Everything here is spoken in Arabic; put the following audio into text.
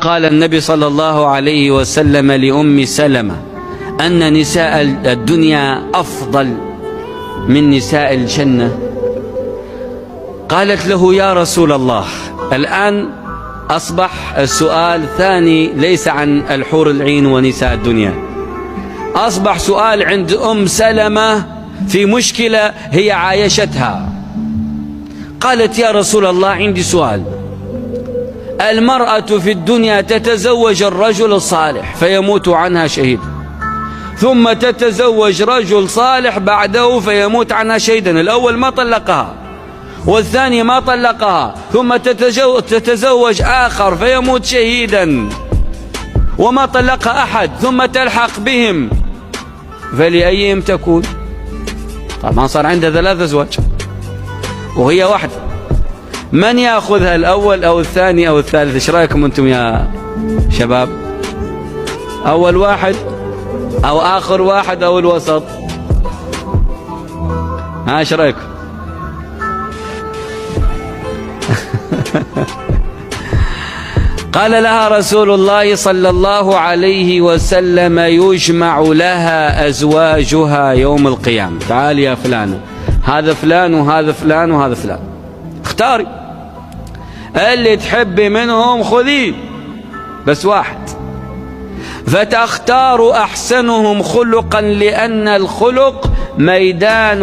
قال النبي صلى الله عليه وسلم لأم سلمة أن نساء الدنيا أفضل من نساء الجنة. قالت له: يا رسول الله، الآن أصبح السؤال ثاني ليس عن الحور العين ونساء الدنيا، أصبح سؤال عند أم سلمة في مشكلة هي عايشتها. قالت: يا رسول الله، عندي سؤال. المرأة في الدنيا تتزوج الرجل الصالح فيموت عنها شهيد، ثم تتزوج رجل صالح بعده فيموت عنها شهيدا. الأول ما طلقها، والثاني ما طلقها، ثم تتزوج آخر فيموت شهيدا، وما طلقها أحد، ثم تلحق بهم، فلأيهم تكون؟ طبعا صار عندها 3 أزواج وهي واحدة. من يأخذها، الأول أو الثاني أو الثالث؟ ايش رأيكم أنتم يا شباب؟ أول واحد أو آخر واحد أو الوسط؟ ايش رأيكم؟ قال لها رسول الله صلى الله عليه وسلم: يجمع لها أزواجها يوم القيامة. تعالي يا فلانة، هذا فلان وهذا فلان وهذا فلان، اختاري اللي تحبي منهم، خذيه بس واحد. فتختار أحسنهم خلقا، لأن الخلق ميدان